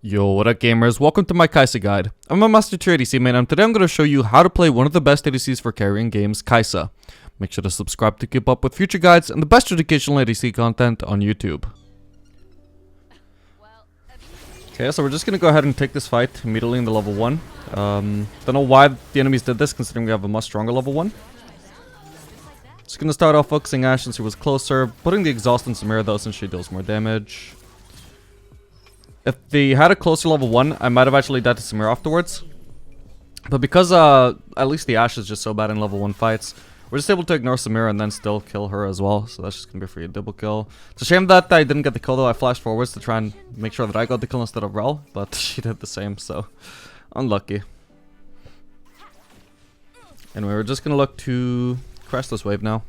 Yo, what up gamers? Welcome to my Kai'Sa guide. I'm a Master Tier ADC main and today I'm going to show you how to play one of the best ADCs for carrying games, Kai'Sa. Make sure to subscribe to keep up with future guides and the best educational ADC content on YouTube. Okay, so we're just going to go ahead and take this fight immediately in the level 1. Don't know why the enemies did this considering we have a much stronger level 1. Just going to start off focusing Ashe since he was closer, putting the exhaust on Samira though since she deals more damage. If they had a closer level 1, I might have actually died to Samira afterwards. But because at least the Ashe is just so bad in level 1 fights, we're just able to ignore Samira and then still kill her as well. So that's just going to be a free double kill. It's a shame that I didn't get the kill though. I flashed forwards to try and make sure that I got the kill instead of Rel. But she did the same, so unlucky. Anyway, we're just going to look to crash this wave now.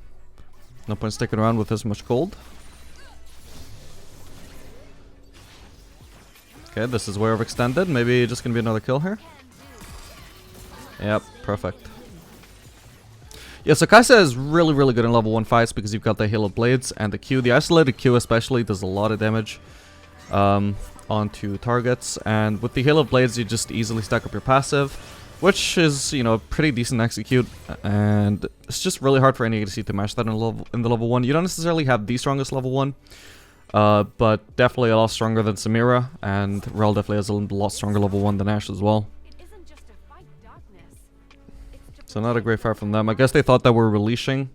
No point sticking around with this much gold. Okay, this is way overextended. Maybe just gonna be another kill here. Yep, perfect. Yeah, so Kai'Sa is really good in level 1 fights because you've got the Hail of Blades and the Q. The isolated Q especially does a lot of damage onto targets. And with the Hail of Blades, you just easily stack up your passive, which is, you know, pretty decent execute. And it's just really hard for any ADC to match that in the level 1. You don't necessarily have the strongest level 1. But definitely a lot stronger than Samira, and Rel definitely has a lot stronger level 1 than Ashe as well. So not a great fight from them. I guess they thought that we're releasing,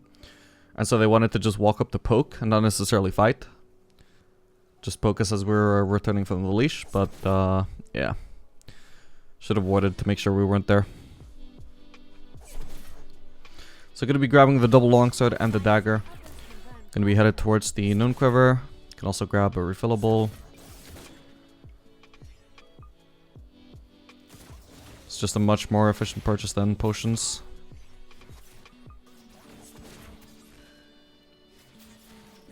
and so they wanted to just walk up to poke and not necessarily fight. Just poke us as we're returning from the leash, but yeah. Should have waited to make sure we weren't there. So gonna be grabbing the double longsword and the dagger. Gonna be headed towards the Noon Quiver. Can also grab a refillable. It's just a much more efficient purchase than potions.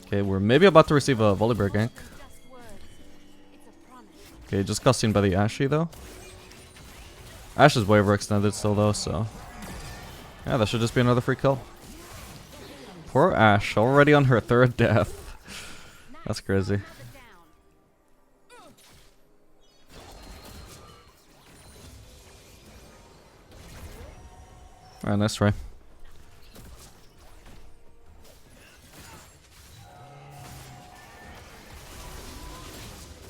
Okay, we're maybe about to receive a Volibear gank. Okay, just got seen by the Ashe though. Ashe is way overextended still though, so yeah, that should just be another free kill. Poor Ashe, already on her 3rd death. That's crazy. Alright, nice try.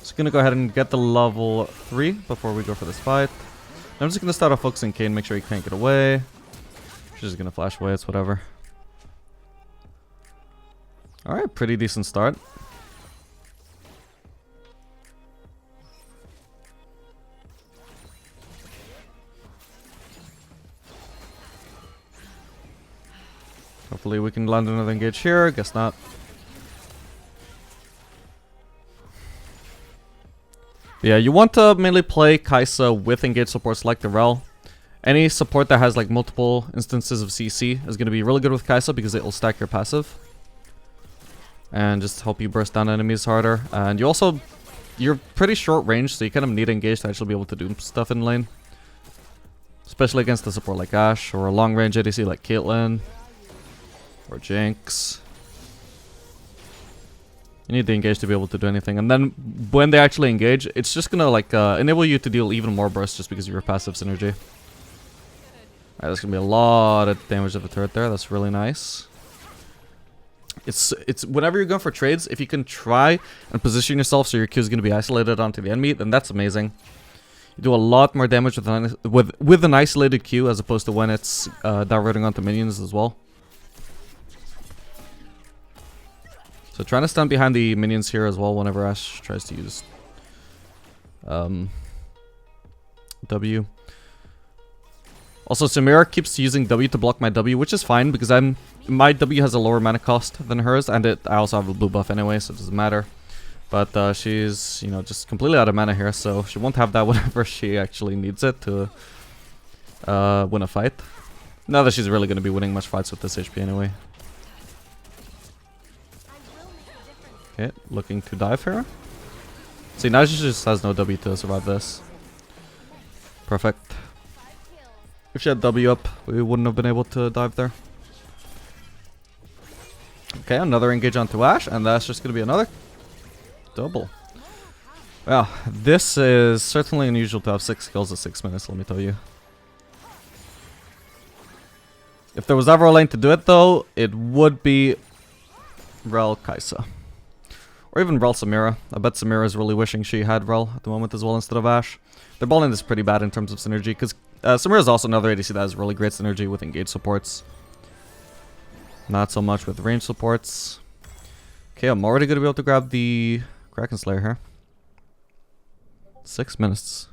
Just gonna go ahead and get the level 3 before we go for this fight. I'm just gonna start off focusing Kayn, make sure he can't get away. She's just gonna flash away, it's whatever. Alright, pretty decent start. Hopefully we can land another engage here, guess not. Yeah, you want to mainly play Kai'Sa with engage supports like the Rel. Any support that has like multiple instances of CC is going to be really good with Kai'Sa because it will stack your passive. And just help you burst down enemies harder. And you're pretty short range, so you kind of need engage to actually be able to do stuff in lane. Especially against a support like Ashe or a long range ADC like Caitlyn. Or Jinx. You need to engage to be able to do anything. And then when they actually engage, it's just gonna like enable you to deal even more burst just because of your passive synergy. Alright, there's gonna be a lot of damage of the turret there. That's really nice. It's whenever you're going for trades, if you can try and position yourself so your Q is gonna be isolated onto the enemy, then that's amazing. You do a lot more damage with an isolated Q as opposed to when it's diverting onto minions as well. So trying to stand behind the minions here as well whenever Ashe tries to use W. Also, Samira keeps using W to block my W, which is fine because my W has a lower mana cost than hers, and I also have a blue buff anyway, so it doesn't matter. But she's, you know, just completely out of mana here, so she won't have that whenever she actually needs it to win a fight. Not that she's really going to be winning much fights with this HP anyway. Okay, looking to dive here. See, now she just has no W to survive this. Perfect. If she had W up, we wouldn't have been able to dive there. Okay, another engage onto Ashe, and that's just going to be another double. Well, this is certainly unusual to have 6 kills in 6 minutes, let me tell you. If there was ever a lane to do it though, it would be Rel Kai'Sa. Or even Rel Samira. I bet Samira is really wishing she had Rel at the moment as well instead of Ashe. Their ball lane is pretty bad in terms of synergy, because Samira is also another ADC that has really great synergy with engage supports. Not so much with range supports. Okay, I'm already going to be able to grab the Kraken Slayer here. 6 minutes.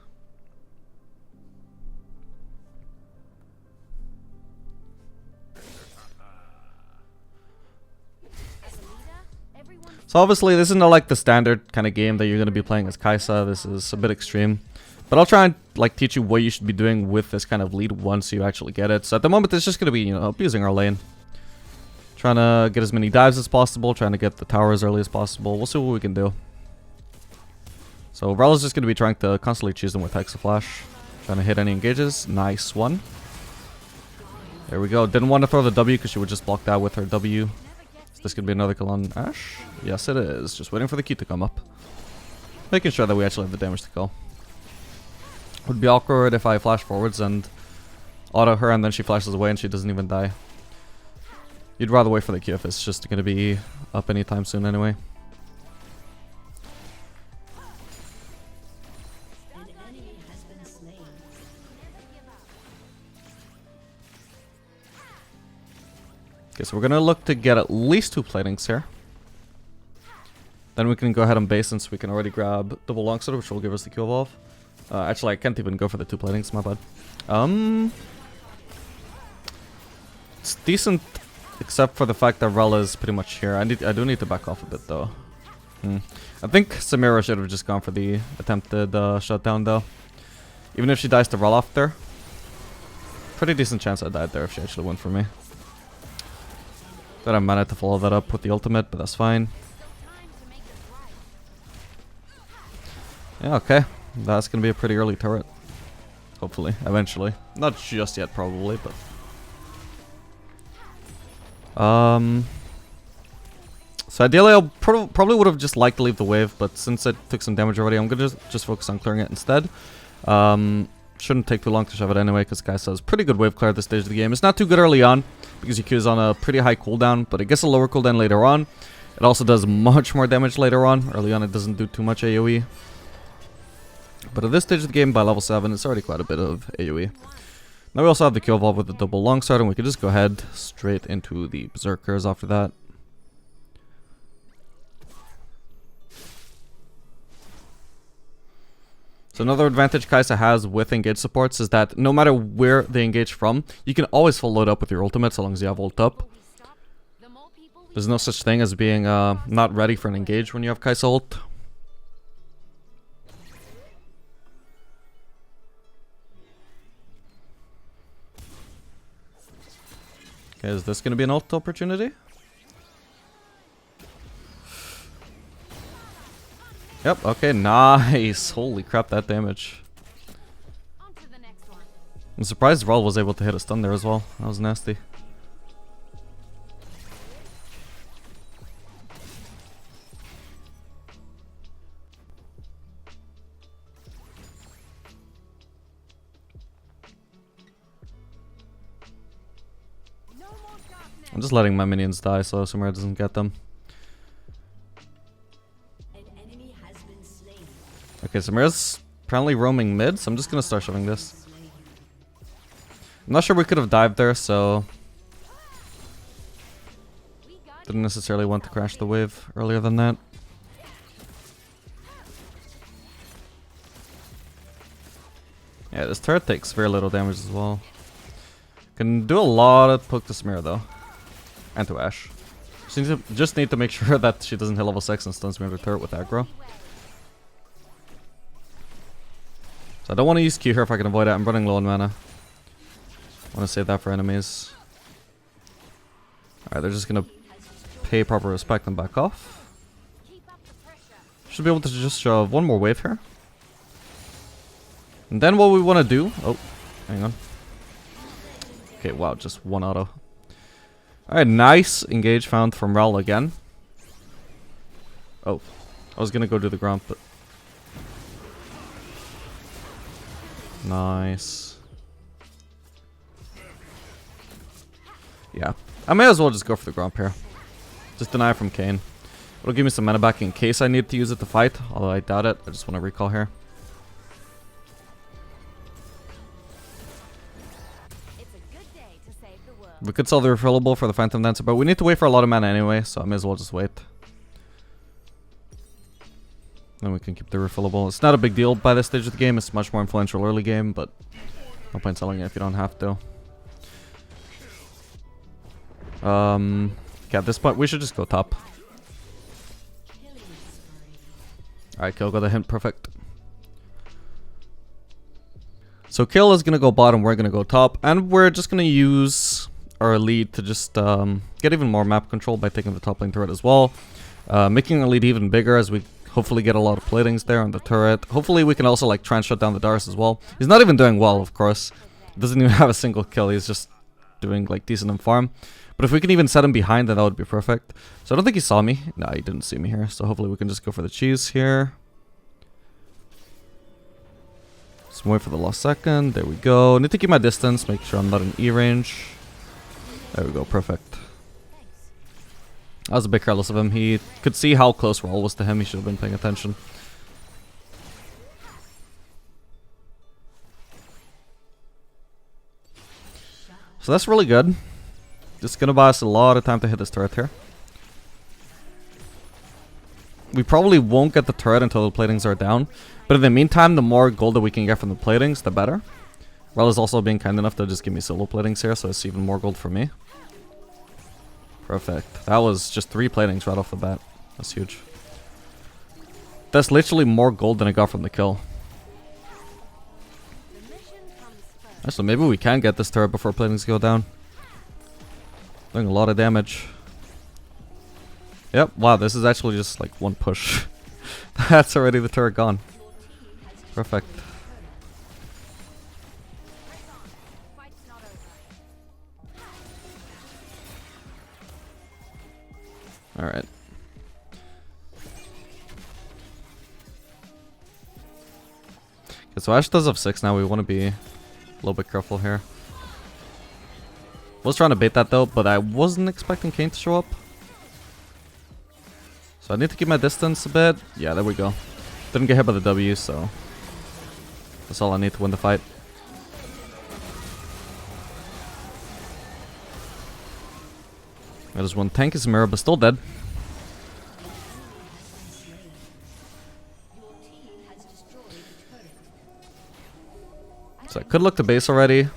So obviously this isn't like the standard kind of game that you're going to be playing as Kai'Sa. This is a bit extreme. But I'll try and like teach you what you should be doing with this kind of lead once you actually get it. So at the moment it's just going to be, you know, abusing our lane. Trying to get as many dives as possible, trying to get the tower as early as possible. We'll see what we can do. So Rel is just going to be trying to constantly choose them with Hexa Flash. Trying to hit any engages. Nice one. There we go. Didn't want to throw the W because she would just block that with her W. Is this going to be another kill on Ashe? Yes, it is. Just waiting for the Q to come up. Making sure that we actually have the damage to kill. Would be awkward if I flash forwards and auto her and then she flashes away and she doesn't even die. You'd rather wait for the Q if it's just going to be up anytime soon anyway. Okay, so we're going to look to get at least 2 platings here. Then we can go ahead and base since we can already grab double longsword, which will give us the Q evolve. Actually, I can't even go for the 2 platings, my bad. It's decent, except for the fact that Rel is pretty much here. I do need to back off a bit though. I think Samira should have just gone for the attempted shutdown though. Even if she dies to Rel off there. Pretty decent chance I died there if she actually went for me. Then I managed to follow that up with the ultimate, but that's fine. Yeah, okay. That's gonna be a pretty early turret. Hopefully, eventually. Not just yet, probably, but... So ideally, I probably would have just liked to leave the wave, but since it took some damage already, I'm gonna just focus on clearing it instead. Shouldn't take too long to shove it anyway, because Kai'Sa has pretty good wave clear at this stage of the game. It's not too good early on, because your Q is on a pretty high cooldown, but it gets a lower cooldown later on. It also does much more damage later on. Early on, it doesn't do too much AoE. But at this stage of the game, by level 7, it's already quite a bit of AoE. Now we also have the Q evolve with the double longsword, and we can just go ahead straight into the Berserkers after that. So another advantage Kai'Sa has with engage supports is that no matter where they engage from, you can always follow it up with your ultimate so long as you have ult up. There's no such thing as being not ready for an engage when you have Kai'Sa ult. Okay, is this going to be an ult opportunity? Yep, okay, nice. Holy crap, that damage. I'm surprised Rel was able to hit a stun there as well. That was nasty. I'm just letting my minions die so Samira doesn't get them. Okay, Samira's apparently roaming mid, so I'm just gonna start shoving this. I'm not sure we could have dived there, so... Didn't necessarily want to crash the wave earlier than that. Yeah, this turret takes very little damage as well. Can do a lot of poke to Samira though. And to Ashe. Just need to make sure that she doesn't hit level 6 and stuns me under turret with aggro. So I don't want to use Q here if I can avoid it. I'm running low on mana. I want to save that for enemies. Alright, they're just going to pay proper respect and back off. Should be able to just shove one more wave here. And then what we want to do... Oh, hang on. Okay, wow, just one auto. Alright, nice engage found from Rel again. Oh, I was going to go do the Gromp, but... Nice. Yeah. I may as well just go for the Gromp here. Just deny it from Kayn. It'll give me some mana back in case I need to use it to fight, although I doubt it. I just want to recall here. We could sell the refillable for the Phantom Dancer, but we need to wait for a lot of mana anyway, so I may as well just wait. Then we can keep the refillable. It's not a big deal by this stage of the game. It's much more influential early game, but no point selling it if you don't have to. Okay, at this point, we should just go top. Alright, Kill got the hint, perfect. So Kill is going to go bottom, we're going to go top, and we're just going to use our lead to just get even more map control by taking the top lane turret as well. Making our lead even bigger as we hopefully get a lot of platings there on the turret. Hopefully we can also like try and shut down the Darius as well. He's not even doing well, of course. Doesn't even have a single kill, he's just doing like decent in farm. But if we can even set him behind, then that would be perfect. So I don't think he saw me. No, he didn't see me here. So hopefully we can just go for the cheese here. Just wait for the last second. There we go. Need to keep my distance. Make sure I'm not in E range. There we go. Perfect. I was a bit careless of him. He could see how close Roll was to him. He should have been paying attention. So that's really good. Just gonna buy us a lot of time to hit this turret here. We probably won't get the turret until the platings are down. But in the meantime, the more gold that we can get from the platings, the better. Rel is also being kind enough to just give me solo platings here, so it's even more gold for me. Perfect. That was just 3 platings right off the bat. That's huge. That's literally more gold than I got from the kill. Actually, maybe we can get this turret before platings go down. Doing a lot of damage. Yep, wow, this is actually just like one push. That's already the turret gone. Perfect. Alright. Okay, so Ashe does have 6 now. We want to be a little bit careful here. Was trying to bait that though, but I wasn't expecting Kayn to show up. So I need to keep my distance a bit. Yeah, there we go. Didn't get hit by the W, so that's all I need to win the fight. That is one tank is mirror, but still dead. So I could look to base already.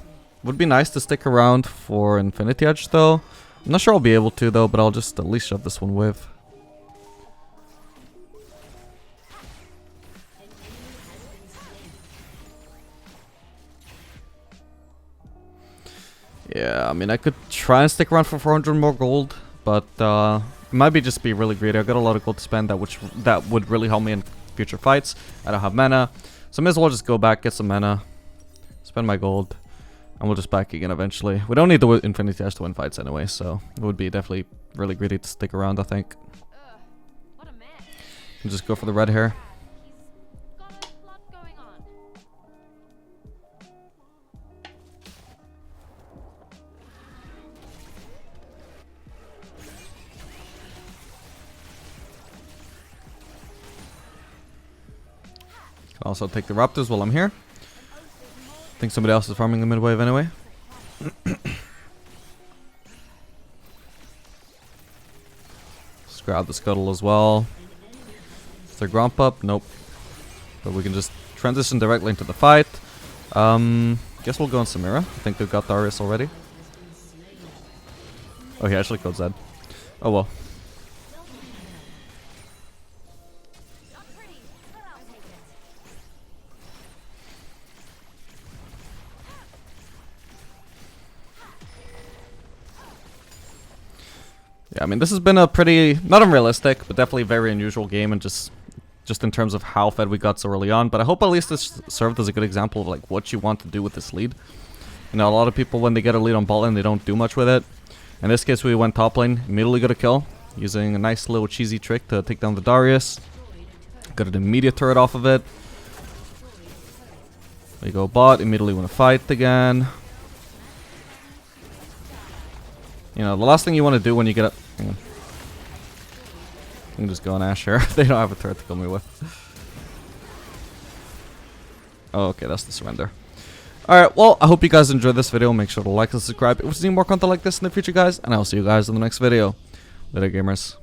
Would be nice to stick around for Infinity Edge though. I'm not sure I'll be able to though, but I'll just at least shove this one wave. Yeah, I mean I could try and stick around for 400 more gold, but it might be just be really greedy. I got a lot of gold to spend that would really help me in future fights. I don't have mana, so I may as well just go back, get some mana, spend my gold. And we'll just back again eventually. We don't need the Infinity Edge to win fights anyway, so it would be definitely really greedy to stick around, I think. And just go for the red here. Can also take the Raptors while I'm here. I think somebody else is farming the mid wave anyway. Let's grab the scuttle as well. Is there Gromp up? Nope. But we can just transition directly into the fight. Guess we'll go on Samira. I think they've got Darius already. Oh, he actually killed Zed. Oh well. Yeah, I mean, this has been a pretty, not unrealistic, but definitely very unusual game, and just in terms of how fed we got so early on. But I hope at least this served as a good example of like what you want to do with this lead. You know, a lot of people, when they get a lead on bot lane, they don't do much with it. In this case, we went top lane, immediately got a kill, using a nice little cheesy trick to take down the Darius. Got an immediate turret off of it. We go bot, immediately want to fight again. You know, the last thing you want to do when you get up... Hang on. I can just go on Ash here. They don't have a turret to kill me with. Oh, okay, that's the surrender. Alright, well, I hope you guys enjoyed this video. Make sure to like and subscribe if you see more content like this in the future, guys. And I'll see you guys in the next video. Later, gamers.